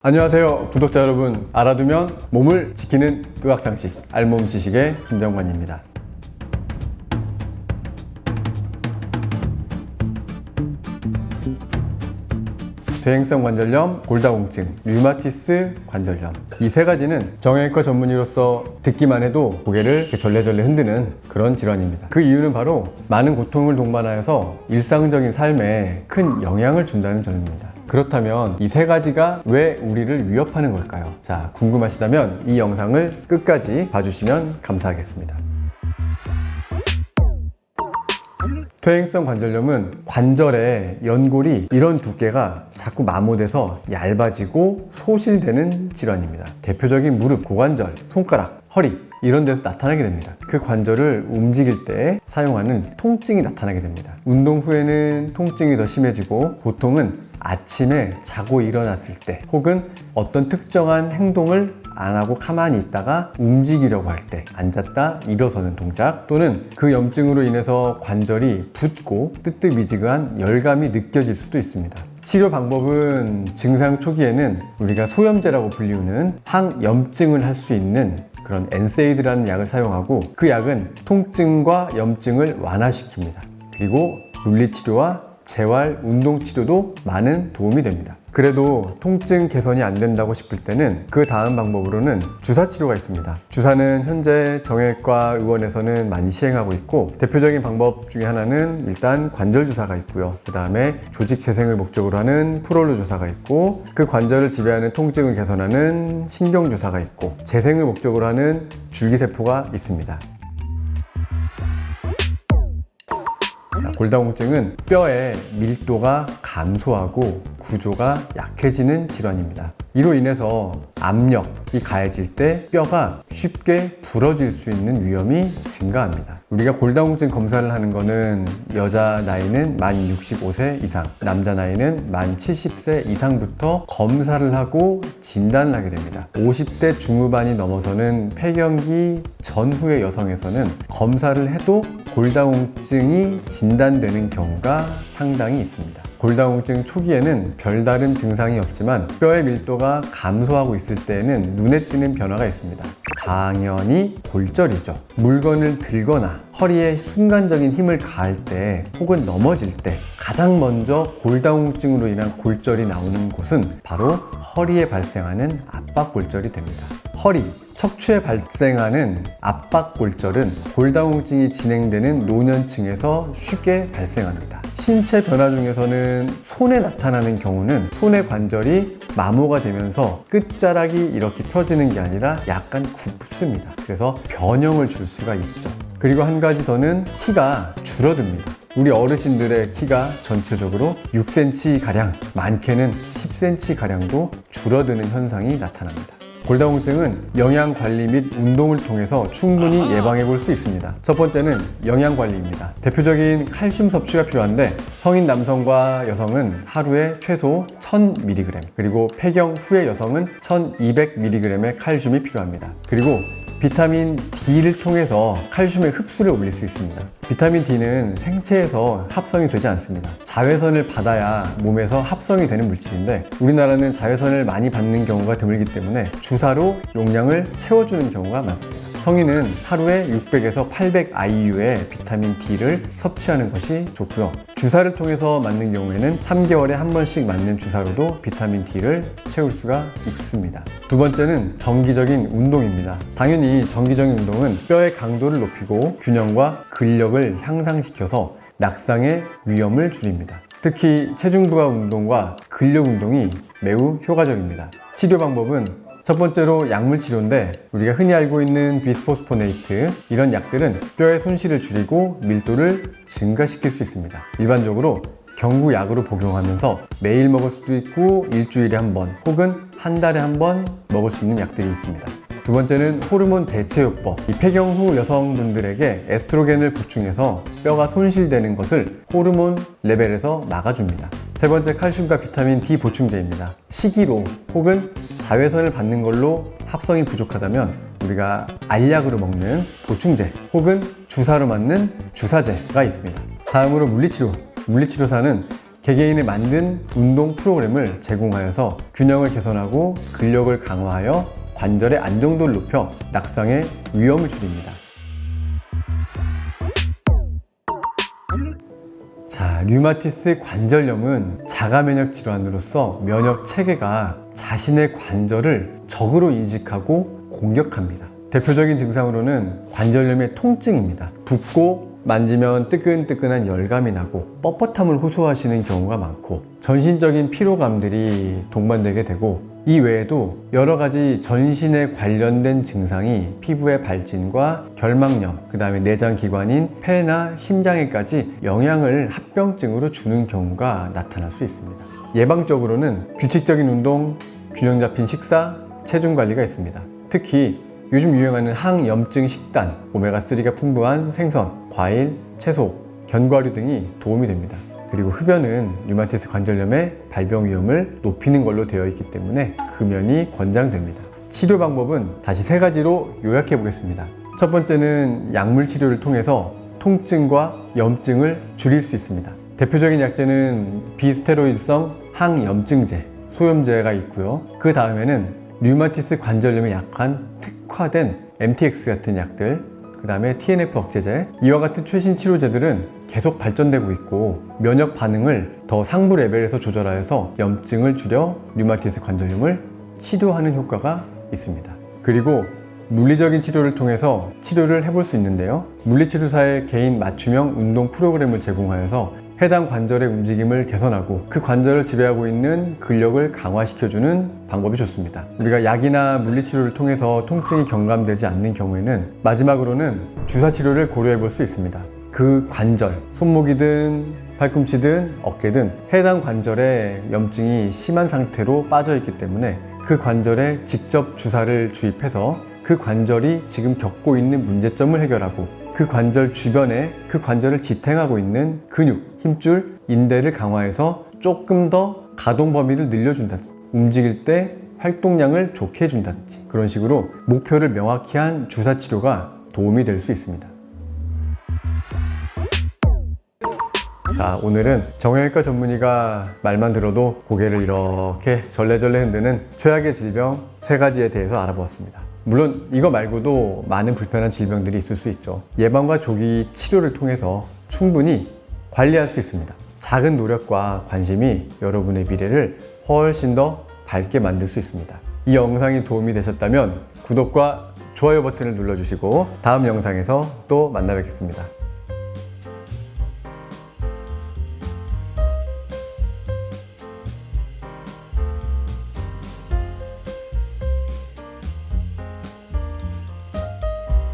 안녕하세요 구독자 여러분, 알아두면 몸을 지키는 의학상식 알몸 지식의 김정관입니다. 퇴행성 관절염, 골다공증, 류마티스 관절염, 이 세 가지는 정형외과 전문의로서 듣기만 해도 고개를 절레절레 흔드는 그런 질환입니다. 그 이유는 바로 많은 고통을 동반하여서 일상적인 삶에 큰 영향을 준다는 점입니다. 그렇다면 이 세 가지가 왜 우리를 위협하는 걸까요? 자, 궁금하시다면 이 영상을 끝까지 봐주시면 감사하겠습니다. 퇴행성 관절염은 관절의 연골이 이런 두께가 자꾸 마모돼서 얇아지고 소실되는 질환입니다. 대표적인 무릎, 고관절, 손가락, 허리 이런 데서 나타나게 됩니다. 그 관절을 움직일 때 사용하는 통증이 나타나게 됩니다. 운동 후에는 통증이 더 심해지고 보통은 아침에 자고 일어났을 때 혹은 어떤 특정한 행동을 안 하고 가만히 있다가 움직이려고 할 때 앉았다 일어서는 동작 또는 그 염증으로 인해서 관절이 붓고 뜨뜻미지근한 열감이 느껴질 수도 있습니다. 치료 방법은 증상 초기에는 우리가 소염제라고 불리우는 항염증을 할 수 있는 그런 엔세이드라는 약을 사용하고 그 약은 통증과 염증을 완화시킵니다. 그리고 물리치료와 재활, 운동치료도 많은 도움이 됩니다. 그래도 통증 개선이 안 된다고 싶을 때는 그 다음 방법으로는 주사치료가 있습니다. 주사는 현재 정형외과 의원에서는 많이 시행하고 있고 대표적인 방법 중에 하나는 일단 관절 주사가 있고요. 그 다음에 조직 재생을 목적으로 하는 프롤로 주사가 있고 그 관절을 지배하는 통증을 개선하는 신경 주사가 있고 재생을 목적으로 하는 줄기세포가 있습니다. 골다공증은 뼈의 밀도가 감소하고 구조가 약해지는 질환입니다. 이로 인해서 압력이 가해질 때 뼈가 쉽게 부러질 수 있는 위험이 증가합니다. 우리가 골다공증 검사를 하는 거는 여자 나이는 만 65세 이상, 남자 나이는 만 70세 이상부터 검사를 하고 진단을 하게 됩니다. 50대 중후반이 넘어서는 폐경기 전후의 여성에서는 검사를 해도 골다공증이 진단되는 경우가 상당히 있습니다. 골다공증 초기에는 별다른 증상이 없지만 뼈의 밀도가 감소하고 있을 때에는 눈에 띄는 변화가 있습니다. 당연히 골절이죠. 물건을 들거나 허리에 순간적인 힘을 가할 때 혹은 넘어질 때 가장 먼저 골다공증으로 인한 골절이 나오는 곳은 바로 허리에 발생하는 압박골절이 됩니다. 허리, 척추에 발생하는 압박골절은 골다공증이 진행되는 노년층에서 쉽게 발생합니다. 신체 변화 중에서는 손에 나타나는 경우는 손의 관절이 마모가 되면서 끝자락이 이렇게 펴지는 게 아니라 약간 굽습니다. 그래서 변형을 줄 수가 있죠. 그리고 한 가지 더는 키가 줄어듭니다. 우리 어르신들의 키가 전체적으로 6cm가량, 많게는 10cm가량도 줄어드는 현상이 나타납니다. 골다공증은 영양관리 및 운동을 통해서 충분히 예방해 볼 수 있습니다. 첫 번째는 영양관리입니다. 대표적인 칼슘 섭취가 필요한데 성인 남성과 여성은 하루에 최소 1000mg 그리고 폐경 후의 여성은 1200mg의 칼슘이 필요합니다. 그리고 비타민 D를 통해서 칼슘의 흡수를 올릴 수 있습니다. 비타민 D는 생체에서 합성이 되지 않습니다. 자외선을 받아야 몸에서 합성이 되는 물질인데 우리나라는 자외선을 많이 받는 경우가 드물기 때문에 주사로 용량을 채워주는 경우가 많습니다. 성인은 하루에 600에서 800 IU의 비타민 D를 섭취하는 것이 좋고요. 주사를 통해서 맞는 경우에는 3개월에 한 번씩 맞는 주사로도 비타민 D를 채울 수가 있습니다. 두 번째는 정기적인 운동입니다. 당연히 정기적인 운동은 뼈의 강도를 높이고 균형과 근력을 향상시켜서 낙상의 위험을 줄입니다. 특히 체중 부하 운동과 근력 운동이 매우 효과적입니다. 치료 방법은 첫 번째로 약물 치료인데 우리가 흔히 알고 있는 비스포스포네이트 이런 약들은 뼈의 손실을 줄이고 밀도를 증가시킬 수 있습니다. 일반적으로 경구약으로 복용하면서 매일 먹을 수도 있고 일주일에 한 번 혹은 한 달에 한 번 먹을 수 있는 약들이 있습니다. 두 번째는 호르몬 대체요법. 이 폐경 후 여성분들에게 에스트로겐을 보충해서 뼈가 손실되는 것을 호르몬 레벨에서 막아줍니다. 세 번째, 칼슘과 비타민 D 보충제입니다. 식이로 혹은 자외선을 받는 걸로 합성이 부족하다면 우리가 알약으로 먹는 보충제 혹은 주사로 맞는 주사제가 있습니다. 다음으로 물리치료. 물리치료사는 개개인이 만든 운동 프로그램을 제공하여서 균형을 개선하고 근력을 강화하여 관절의 안정도를 높여 낙상의 위험을 줄입니다. 자, 류마티스 관절염은 자가 면역 질환으로서 면역 체계가 자신의 관절을 적으로 인식하고 공격합니다. 대표적인 증상으로는 관절염의 통증입니다. 붓고 만지면 뜨끈뜨끈한 열감이 나고 뻣뻣함을 호소하시는 경우가 많고 전신적인 피로감들이 동반되게 되고 이 외에도 여러 가지 전신에 관련된 증상이 피부의 발진과 결막염, 그 다음에 내장기관인 폐나 심장에까지 영향을 합병증으로 주는 경우가 나타날 수 있습니다. 예방적으로는 규칙적인 운동, 균형 잡힌 식사, 체중 관리가 있습니다. 특히 요즘 유행하는 항염증 식단, 오메가3가 풍부한 생선, 과일, 채소, 견과류 등이 도움이 됩니다. 그리고 흡연은 류마티스 관절염의 발병 위험을 높이는 걸로 되어 있기 때문에 금연이 권장됩니다. 치료 방법은 다시 3가지로 요약해 보겠습니다. 첫 번째는 약물 치료를 통해서 통증과 염증을 줄일 수 있습니다. 대표적인 약제는 비스테로이드성 항염증제, 소염제가 있고요. 그 다음에는 류마티스 관절염에 약한 특화된 MTX 같은 약들, 그 다음에 TNF 억제제, 이와 같은 최신 치료제들은 계속 발전되고 있고 면역 반응을 더 상부 레벨에서 조절하여서 염증을 줄여 류마티스 관절염을 치료하는 효과가 있습니다. 그리고 물리적인 치료를 통해서 치료를 해볼 수 있는데요. 물리치료사의 개인 맞춤형 운동 프로그램을 제공하여서 해당 관절의 움직임을 개선하고 그 관절을 지배하고 있는 근력을 강화시켜주는 방법이 좋습니다. 우리가 약이나 물리치료를 통해서 통증이 경감되지 않는 경우에는 마지막으로는 주사치료를 고려해 볼 수 있습니다. 그 관절, 손목이든 팔꿈치든 어깨든 해당 관절에 염증이 심한 상태로 빠져 있기 때문에 그 관절에 직접 주사를 주입해서 그 관절이 지금 겪고 있는 문제점을 해결하고 그 관절 주변에 그 관절을 지탱하고 있는 근육, 힘줄, 인대를 강화해서 조금 더 가동 범위를 늘려준다든지 움직일 때 활동량을 좋게 해준다든지 그런 식으로 목표를 명확히 한 주사 치료가 도움이 될 수 있습니다. 자, 오늘은 정형외과 전문의가 말만 들어도 고개를 이렇게 절레절레 흔드는 최악의 질병 3가지에 대해서 알아보았습니다. 물론 이거 말고도 많은 불편한 질병들이 있을 수 있죠. 예방과 조기 치료를 통해서 충분히 관리할 수 있습니다. 작은 노력과 관심이 여러분의 미래를 훨씬 더 밝게 만들 수 있습니다. 이 영상이 도움이 되셨다면 구독과 좋아요 버튼을 눌러주시고 다음 영상에서 또 만나 뵙겠습니다.